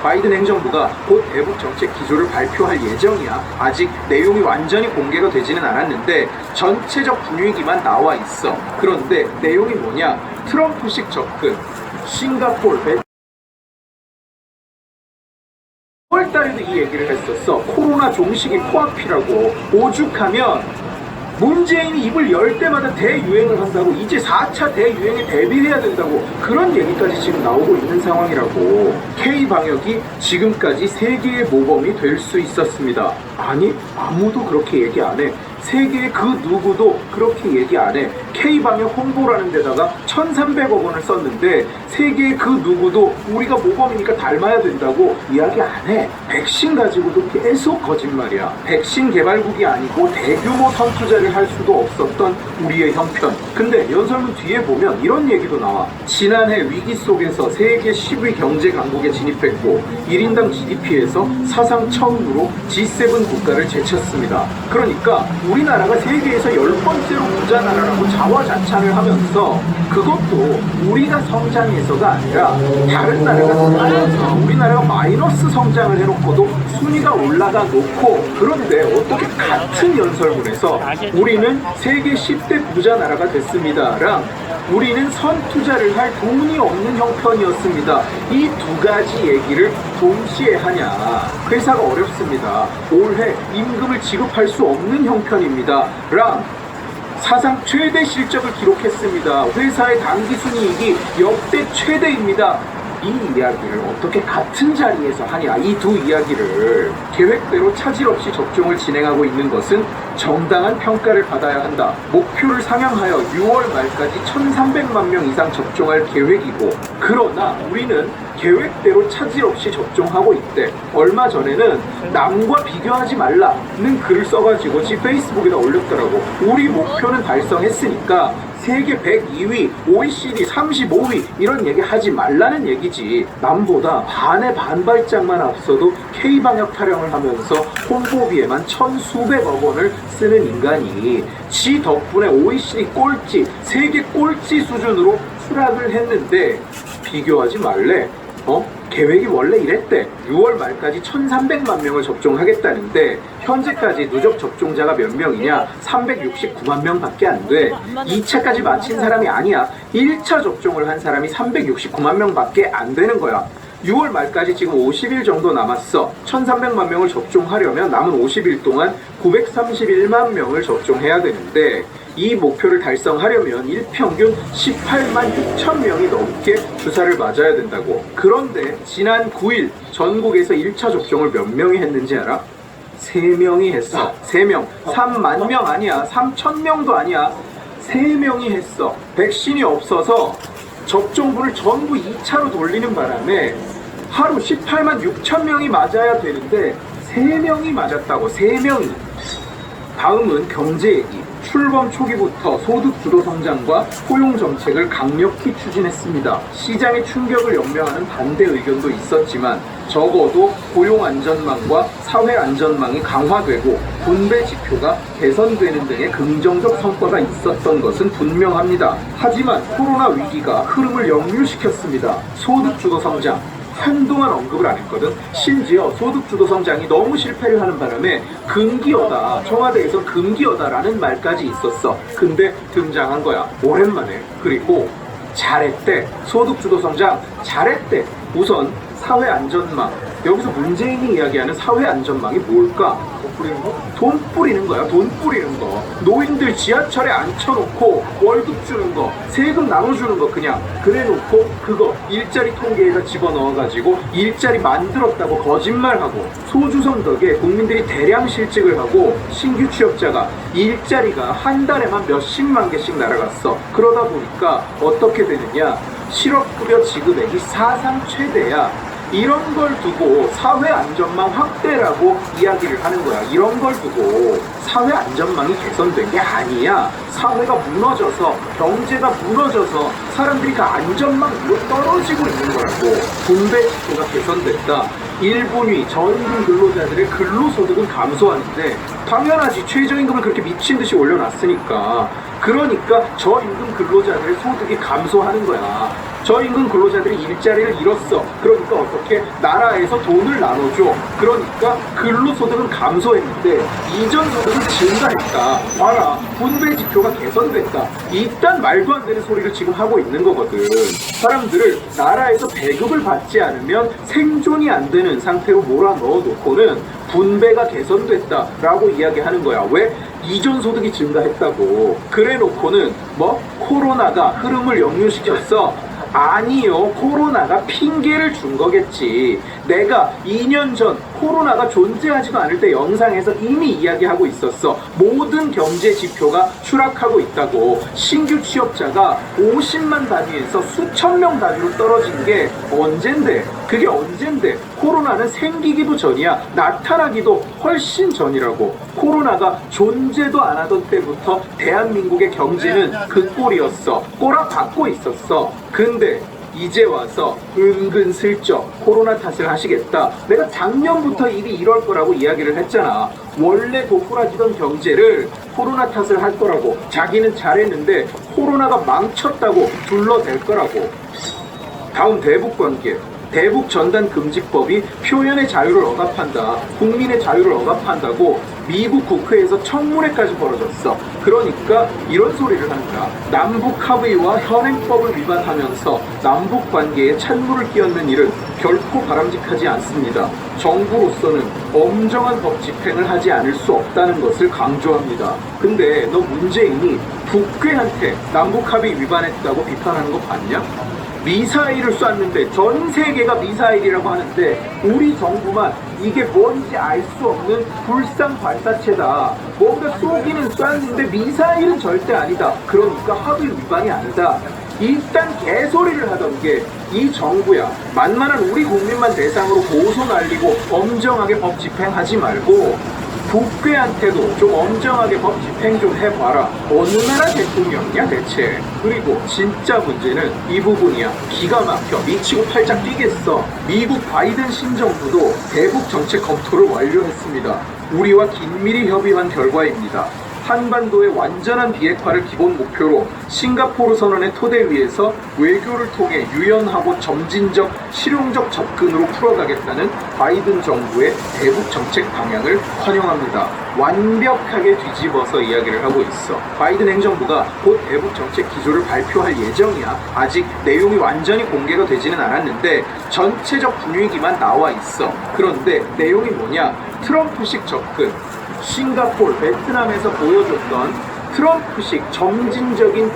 바이든 행정부가 곧 대북 정책 기조를 발표할 예정이야. 아직 내용이 완전히 공개가 되지는 않았는데 전체적 분위기만 나와 있어. 그런데 내용이 뭐냐? 트럼프식 접근, 싱가포르, 9월달에도 이 얘기를 했었어. 코로나 종식이 코앞이라고. 오죽하면 문재인이 입을 열 때마다 대유행을 한다고, 이제 4차 대유행에 대비해야 된다고, 그런 얘기까지 지금 나오고 있는 상황이라고. K방역이 지금까지 세계의 모범이 될 수 있었습니다. 아니, 아무도 그렇게 얘기 안 해. 세계의 그 누구도 그렇게 얘기 안 해. K방역 홍보라는 데다가 1,300억 원을 썼는데 세계의 그 누구도 우리가 모범이니까 닮아야 된다고 이야기 안 해. 백신 가지고도 계속 거짓말이야. 백신 개발국이 아니고 대규모 선투자를 할 수도 없었던 우리의 형편. 근데 연설문 뒤에 보면 이런 얘기도 나와. 지난해 위기 속에서 세계 10위 경제 강국에 진입했고 1인당 GDP에서 사상 처음으로 G7 국가를 제쳤습니다. 그러니까 우리나라가 세계에서 10번째로 부자 나라라고 자화자찬을 하면서 그것도 우리가 성장해서가 아니라 다른 나라가 쌓여서 우리나라가 마이너스 성장을 해놓고도 순위가 올라가 놓고, 그런데 어떻게 같은 연설문에서 우리는 세계 10대 부자 나라가 됐습니다랑 우리는 선투자를 할 돈이 없는 형편이었습니다, 이 두 가지 얘기를 동시에 하냐. 회사가 어렵습니다, 올해 임금을 지급할 수 없는 형편입니다 랑 사상 최대 실적을 기록했습니다, 회사의 당기순이익이 역대 최대입니다, 이 이야기를 어떻게 같은 자리에서 하냐. 이 두 이야기를. 계획대로 차질 없이 접종을 진행하고 있는 것은 정당한 평가를 받아야 한다. 목표를 상향하여 6월 말까지 1,300만 명 이상 접종할 계획이고, 그러나 우리는 계획대로 차질 없이 접종하고 있대. 얼마 전에는 남과 비교하지 말라는 글을 써가지고 지 페이스북에다 올렸더라고. 우리 목표는 달성했으니까 세계 102위, OECD 35위 이런 얘기 하지 말라는 얘기지. 남보다 반의 반발짝만 앞서도 K방역 타령을 하면서 홍보비에만 1,000수백억 원을 쓰는 인간이 지 덕분에 OECD 꼴찌, 세계 꼴찌 수준으로 추락을 했는데 비교하지 말래? 계획이 원래 이랬대. 6월 말까지 1,300만 명을 접종하겠다는데 현재까지 누적 접종자가 몇 명이냐? 369만 명밖에 안 돼. 2차까지 마친 사람이 아니야. 1차 접종을 한 사람이 369만 명밖에 안 되는 거야. 6월 말까지 지금 50일 정도 남았어. 1,300만 명을 접종하려면 남은 50일 동안 931만 명을 접종해야 되는데 이 목표를 달성하려면 일평균 18만 6천 명이 넘게 주사를 맞아야 된다고. 그런데 지난 9일 전국에서 1차 접종을 몇 명이 했는지 알아? 3명이 했어. 3명. 3만 명 아니야. 3천 명도 아니야. 3명이 했어. 백신이 없어서 접종부를 전부 2차로 돌리는 바람에 하루 18만 6천 명이 맞아야 되는데 3명이 맞았다고. 3명이. 다음은 경제 얘기. 출범 초기부터 소득 주도 성장과 포용 정책을 강력히 추진했습니다. 시장의 충격을 염려하는 반대 의견도 있었지만 적어도 고용 안전망과 사회 안전망이 강화되고 분배 지표가 개선되는 등의 긍정적 성과가 있었던 것은 분명합니다. 하지만 코로나 위기가 흐름을 역류시켰습니다. 소득 주도 성장 한동안 언급을 안 했거든. 심지어 소득주도 성장이 너무 실패를 하는 바람에 금기어다, 청와대에서 금기어다라는 말까지 있었어. 근데 등장한 거야, 오랜만에. 그리고 잘했대. 소득주도 성장 잘했대. 우선 사회안전망. 여기서 문재인이 이야기하는 사회안전망이 뭘까? 돈 뿌리는 거야. 돈 뿌리는 거. 노인들 지하철에 앉혀놓고 월급 주는 거, 세금 나눠주는 거, 그냥 그래놓고 그거 일자리 통계에다 집어넣어가지고 일자리 만들었다고 거짓말하고, 소주성 덕에 국민들이 대량 실직을 하고 신규 취업자가 일자리가 한 달에만 몇십만 개씩 날아갔어. 그러다 보니까 어떻게 되느냐? 실업급여 지급액이 사상 최대야. 이런 걸 두고 사회 안전망 확대라고 이야기를 하는 거야. 이런 걸 두고 사회 안전망이 개선된 게 아니야. 사회가 무너져서, 경제가 무너져서 사람들이 그 안전망 위로 떨어지고 있는 거라고. 분배 지표가 개선됐다. 1분위 전임 근로자들의 근로소득은 감소하는데 당연하지. 최저임금을 그렇게 미친 듯이 올려놨으니까 그러니까 저임금 근로자들의 소득이 감소하는 거야. 저임금 근로자들이 일자리를 잃었어. 그러니까 어떻게 나라에서 돈을 나눠줘. 그러니까 근로소득은 감소했는데 이전 소득은 증가했다. 봐라, 분배 지표가 개선됐다. 이딴 말도 안 되는 소리를 지금 하고 있는 거거든. 사람들을 나라에서 배급을 받지 않으면 생존이 안 되는 상태로 몰아넣어 놓고는 분배가 개선됐다라고 이야기하는 거야. 왜? 이전 소득이 증가했다고. 그래 놓고는 뭐 코로나가 흐름을 역류시켰어. 아니요, 코로나가 핑계를 준 거겠지. 내가 2년 전 코로나가 존재하지도 않을 때 영상에서 이미 이야기하고 있었어. 모든 경제 지표가 추락하고 있다고. 신규 취업자가 50만 단위에서 수천 명 단위로 떨어진 게 언젠데? 그게 언젠데? 코로나는 생기기도 전이야. 나타나기도 훨씬 전이라고. 코로나가 존재도 안 하던 때부터 대한민국의 경제는 그 꼴이었어. 꼬라박고 있었어. 근데 이제 와서 은근슬쩍 코로나 탓을 하시겠다. 내가 작년부터 일이 이럴 거라고 이야기를 했잖아. 원래 고꾸라지던 경제를 코로나 탓을 할 거라고. 자기는 잘했는데 코로나가 망쳤다고 둘러댈 거라고. 다음 대북관계. 대북 전단 금지법이 표현의 자유를 억압한다. 국민의 자유를 억압한다고 미국 국회에서 청문회까지 벌어졌어. 그러니까 이런 소리를 한다. 남북 합의와 현행법을 위반하면서 남북 관계에 찬물을 끼얹는 일은 결코 바람직하지 않습니다. 정부로서는 엄정한 법 집행을 하지 않을 수 없다는 것을 강조합니다. 근데 너 문재인이 북괴한테 남북 합의 위반했다고 비판하는 거 봤냐? 미사일을 쐈는데 전 세계가 미사일이라고 하는데 우리 정부만 이게 뭔지 알 수 없는 불상 발사체다. 뭔가 쏘기는 쐈는데 미사일은 절대 아니다. 그러니까 합의 위반이 아니다. 일단 개소리를 하던 게 이 정부야. 만만한 우리 국민만 대상으로 고소 날리고 엄정하게 법 집행하지 말고 북괴한테도 좀 엄정하게 법 집행 좀 해봐라. 어느 나라 대통령이야 대체. 그리고 진짜 문제는 이 부분이야. 기가 막혀. 미치고 팔짝 뛰겠어. 미국 바이든 신정부도 대북 정책 검토를 완료했습니다. 우리와 긴밀히 협의한 결과입니다. 한반도의 완전한 비핵화를 기본 목표로 싱가포르 선언의 토대 위에서 외교를 통해 유연하고 점진적, 실용적 접근으로 풀어가겠다는 바이든 정부의 대북 정책 방향을 환영합니다. 완벽하게 뒤집어서 이야기를 하고 있어. 바이든 행정부가 곧 대북 정책 기조를 발표할 예정이야. 아직 내용이 완전히 공개가 되지는 않았는데 전체적 분위기만 나와 있어. 그런데 내용이 뭐냐? 트럼프식 접근. 싱가포르, 베트남에서 보여줬던 트럼프식 점진적인